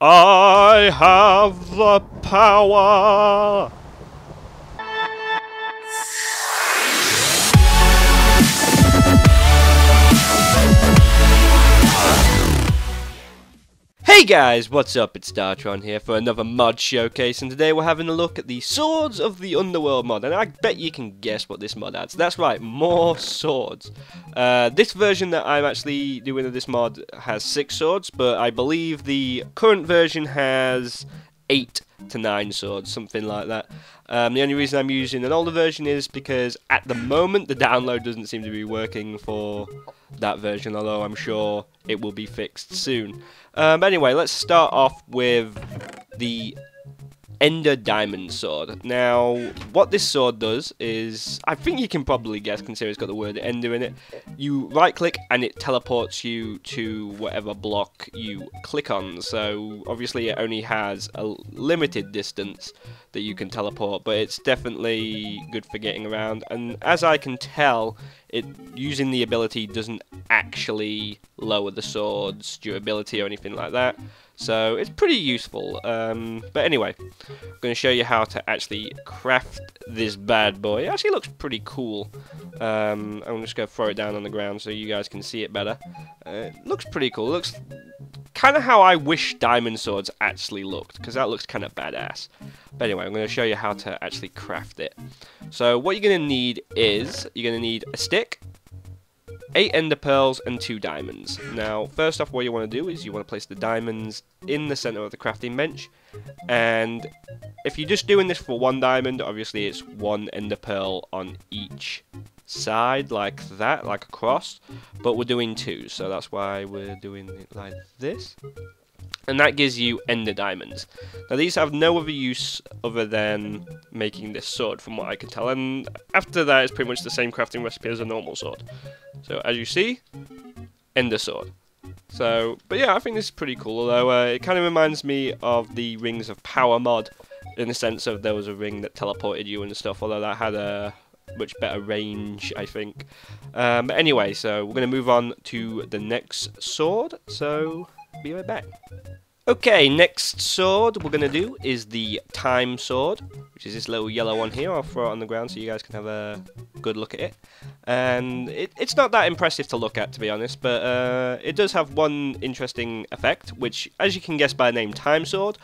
I have the power! Hey guys, what's up? It's Dartron here for another mod showcase, and today we're having a look at the Suords of the Underworld mod, and I bet you can guess what this mod adds. That's right, more swords. This version that I'm actually doing of this mod has 6 swords, but I believe the current version has 8 to 9 swords, something like that. The only reason I'm using an older version is because at the moment the download doesn't seem to be working for that version, although I'm sure it will be fixed soon. But anyway, let's start off with the Ender Diamond Sword. Now, what this sword does is, I think you can probably guess, considering it's got the word Ender in it. You right click and it teleports you to whatever block you click on. So obviously it only has a limited distance that you can teleport, but it's definitely good for getting around. And as I can tell, using the ability doesn't actually lower the sword's durability or anything like that. So it's pretty useful. But anyway, I'm going to show you how to actually craft this bad boy. It actually looks pretty cool. I'm just going to throw it down on the ground so you guys can see it better. It looks pretty cool. It looks kind of how I wish diamond swords actually looked, because that looks kind of badass. But anyway, I'm going to show you how to actually craft it. So what you're going to need is, you're going to need a stick, 8 ender pearls, and 2 diamonds. Now, first off, what you want to do is you want to place the diamonds in the center of the crafting bench. And if you're just doing this for 1 diamond, obviously it's 1 ender pearl on each side, like that, like a cross. But we're doing 2, so that's why we're doing it like this. And that gives you ender diamonds. Now these have no other use other than making this sword, from what I can tell. And after that, it's pretty much the same crafting recipe as a normal sword. So as you see, ender sword. So, but yeah, I think this is pretty cool. Although it kind of reminds me of the Rings of Power mod, in the sense of there was a ring that teleported you and stuff. Although that had a much better range, I think. But anyway, so we're going to move on to the next sword. So be right back. Okay, next sword we're going to do is the Tine Suord, which is this little yellow one here. I'll throw it on the ground so you guys can have a good look at it. And it's not that impressive to look at, to be honest, but it does have one interesting effect, which, as you can guess by the name, Tine Suord,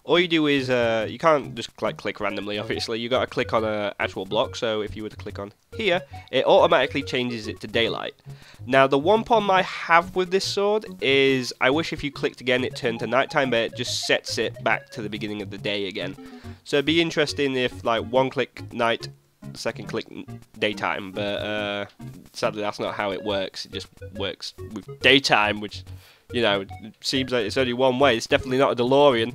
all you do is, you can't just click randomly, obviously. You got to click on an actual block. So if you were to click on here, it automatically changes it to daylight. Now, the one problem I have with this sword is I wish if you clicked again it turned to nighttime, but it just sets it back to the beginning of the day again. So it'd be interesting if, like, 1 click night, 2nd click daytime, but sadly that's not how it works. It just works with daytime, which, you know, seems like it's only one way. It's definitely not a DeLorean.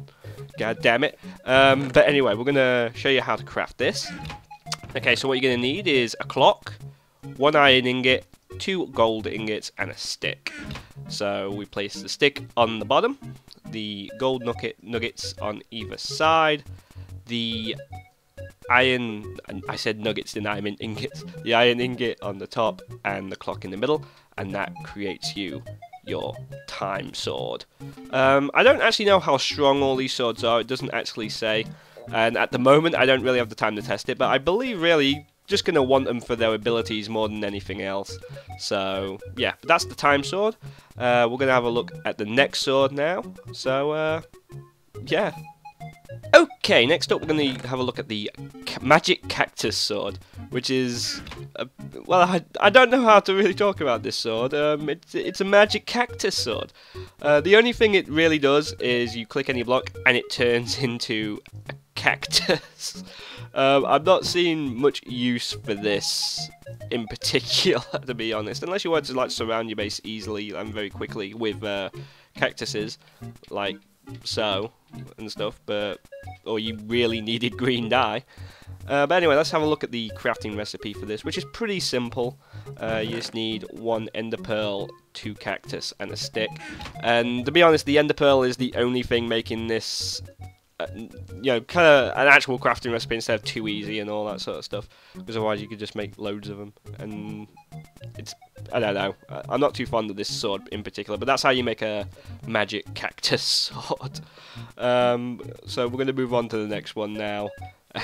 God damn it. But anyway, we're going to show you how to craft this. Okay, so what you're going to need is a clock, 1 iron ingot, 2 gold ingots, and a stick. So we place the stick on the bottom, the gold nuggets on either side, the iron, I said nuggets, didn't I? I meant ingots. The iron ingot on the top and the clock in the middle, and that creates you your Tine Suord. I don't actually know how strong all these swords are. It doesn't actually say, and at the moment I don't really have the time to test it, but I believe really just gonna want them for their abilities more than anything else. So yeah, but that's the Tine Suord. We're gonna have a look at the next sword now. So yeah. Okay, next up we're going to have a look at the Magic Cactus Sword, which is, well, I don't know how to really talk about this sword. It's a magic cactus sword. The only thing it really does is you click any block and it turns into a cactus. I'm not seeing much use for this in particular, to be honest, unless you want to, like, surround your base easily and very quickly with cactuses, like so, and stuff, but or you really needed green dye. But anyway, let's have a look at the crafting recipe for this, which is pretty simple. You just need 1 ender pearl, 2 cactus, and a stick. And to be honest, the ender pearl is the only thing making this, you know, kind of an actual crafting recipe instead of too easy and all that sort of stuff. Because otherwise you could just make loads of them, and it's, I don't know. I'm not too fond of this sword in particular, but that's how you make a magic cactus sword. So we're going to move on to the next one now,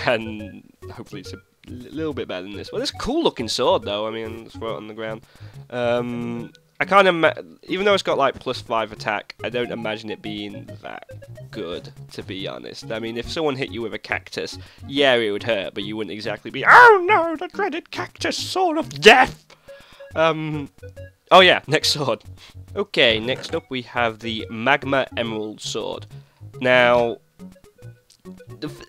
and hopefully it's a little bit better than this. Well, it's a cool looking sword though. I mean, let's throw it on the ground. I can't imagine, even though it's got like +5 attack, I don't imagine it being that good, to be honest. I mean, if someone hit you with a cactus, yeah, it would hurt, but you wouldn't exactly be, oh no, the dreaded cactus sword of death! Oh yeah, next sword. Okay, next up we have the Magma Emerald sword. Now,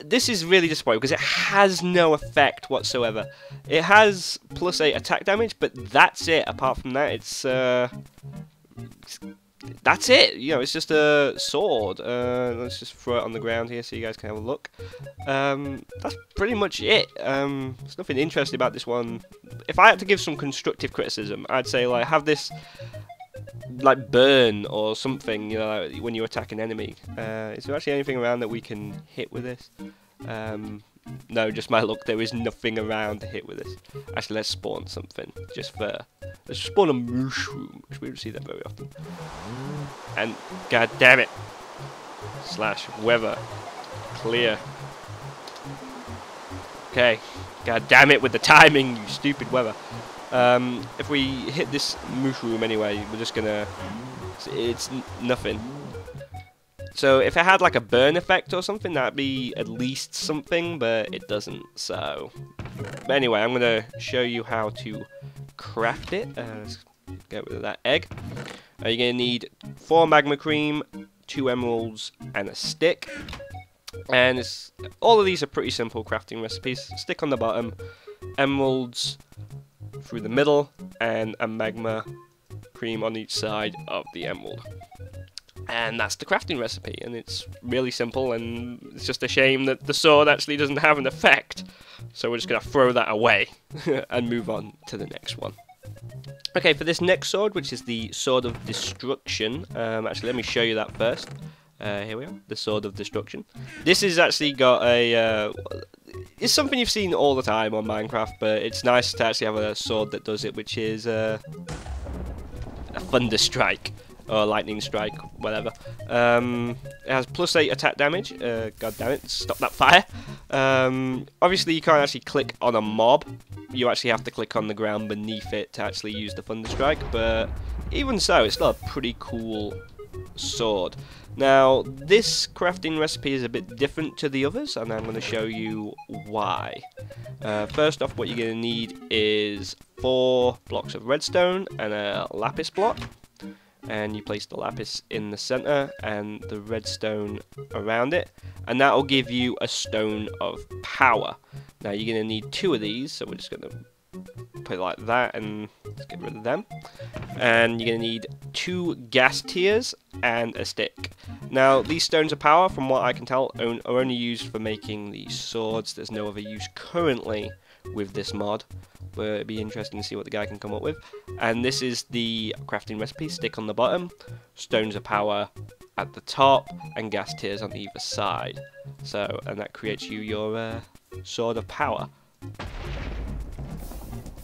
this is really disappointing because it has no effect whatsoever. It has +8 attack damage, but that's it. Apart from that, that's it. You know, it's just a sword. Let's just throw it on the ground here so you guys can have a look. That's pretty much it. There's nothing interesting about this one. If I had to give some constructive criticism, I'd say like have this like burn or something, you know, like when you attack an enemy. Is there actually anything around that we can hit with this? No, just my luck, there is nothing around to hit with this. Actually, let's spawn something, just for... Let's spawn a mushroom, which we don't see that very often. And, god damn it! / weather. Clear. Okay. God damn it with the timing, you stupid weather. If we hit this mushroom anyway, we're just gonna... It's nothing. So if it had like a burn effect or something, that'd be at least something, but it doesn't, so... But anyway, I'm gonna show you how to craft it. Let's get rid of that egg. You're gonna need 4 magma cream, 2 emeralds, and a stick. And all of these are pretty simple crafting recipes. Stick on the bottom, emeralds through the middle, and a magma cream on each side of the emerald. And that's the crafting recipe, and it's really simple, and it's just a shame that the sword actually doesn't have an effect. So we're just going to throw that away and move on to the next one. Okay, for this next sword, which is the Suord of Destruction, actually let me show you that first. Here we are, the Suord of Destruction. This has actually got a... it's something you've seen all the time on Minecraft, but it's nice to actually have a sword that does it, which is a Thunder Strike. Or lightning strike, whatever. It has +8 attack damage. God damn it, stop that fire. Obviously, you can't actually click on a mob. You actually have to click on the ground beneath it to actually use the Thunder Strike. But even so, it's still a pretty cool sword. Now, this crafting recipe is a bit different to the others, and I'm going to show you why. First off, what you're going to need is 4 blocks of redstone and a lapis block. And you place the lapis in the center and the redstone around it, and that will give you a stone of power. Now you're going to need 2 of these, so we're just going to put it like that and let's get rid of them. And you're going to need 2 gas tiers and a stick. Now these stones of power, from what I can tell, are only used for making these swords. There's no other use currently with this mod, but it'd be interesting to see what the guy can come up with. And this is the crafting recipe: stick on the bottom, stones of power at the top, and gas tiers on either side. So, and that creates you your sword of power.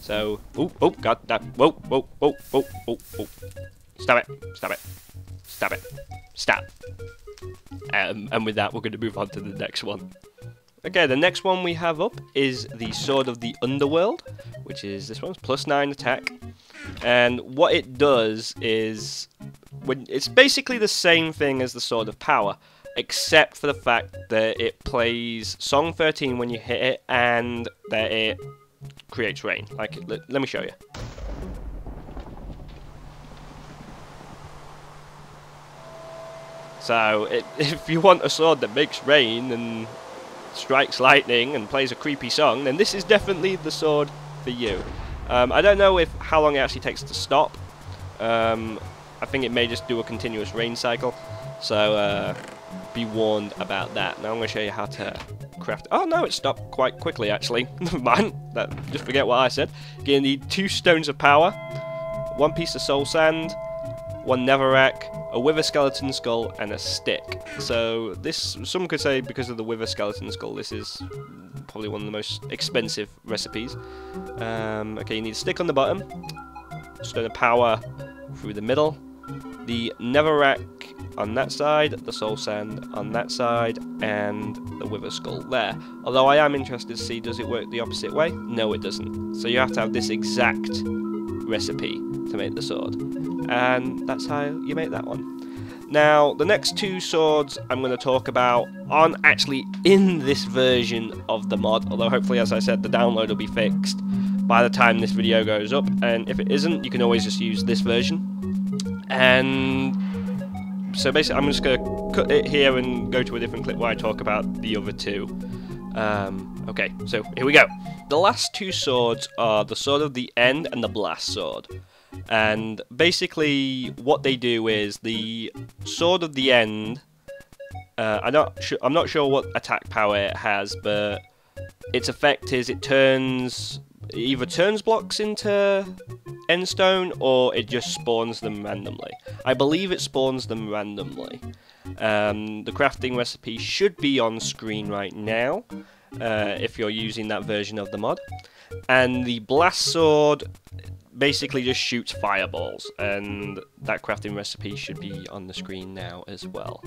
So, oh, god, that, whoa, stop it, stop. And with that, we're going to move on to the next one. Okay, the next one we have up is the Suord of the Underworld, which is this one's +9 attack. And what it does is, it's basically the same thing as the Sword of Power, except for the fact that it plays Song 13 when you hit it, and that it creates rain. Like, let me show you. So, if you want a sword that makes rain and strikes lightning and plays a creepy song, then this is definitely the sword for you. I don't know how long it actually takes to stop. I think it may just do a continuous rain cycle, so be warned about that. Now I'm going to show you how to craft. Oh no, it stopped quite quickly actually. Never mind, just forget what I said. You're going to need 2 stones of power, 1 piece of soul sand, 1 netherrack, a wither skeleton skull, and a stick. So this, some could say, because of the wither skeleton skull, this is probably one of the most expensive recipes. Okay, you need a stick on the bottom, stone of power through the middle. The netherrack on that side, the soul sand on that side, and the wither skull there. Although I am interested to see, does it work the opposite way? No, it doesn't. So you have to have this exact recipe to make the sword, and that's how you make that one. Now, the next two swords I'm going to talk about aren't actually in this version of the mod, although hopefully, as I said, the download will be fixed by the time this video goes up, and if it isn't, you can always just use this version. And so basically, I'm just going to cut it here and go to a different clip where I talk about the other two. Okay, so here we go. The last two swords are the Sword of the End and the Blast Sword. And basically, what they do is the Sword of the End. I'm not sure what attack power it has, but its effect is it either turns blocks into endstone or it just spawns them randomly. I believe it spawns them randomly. The crafting recipe should be on screen right now if you're using that version of the mod. And the Blast Sword basically just shoots fireballs, and that crafting recipe should be on the screen now as well.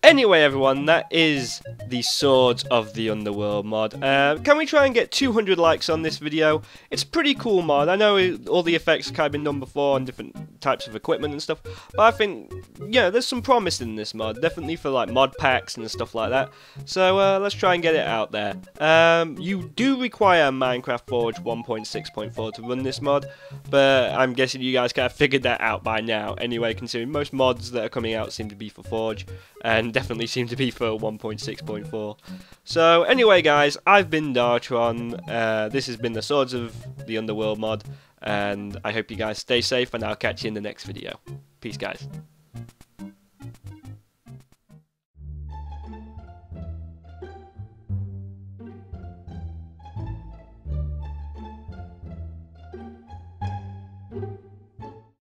Anyway, everyone, that is the Swords of the Underworld mod. Can we try and get 200 likes on this video? It's a pretty cool mod. I know all the effects have kind of been done before on different types of equipment and stuff, but I think, yeah, there's some promise in this mod, definitely for like mod packs and stuff like that. So let's try and get it out there. You do require Minecraft Forge 1.6.4 to run this mod, but I'm guessing you guys kind of figured that out by now anyway, considering most mods that are coming out seem to be for Forge, and definitely seem to be for 1.6.4. So anyway, guys, I've been Dartron. This has been the Swords of the Underworld mod, and I hope you guys stay safe, and I'll catch you in the next video. Peace, guys.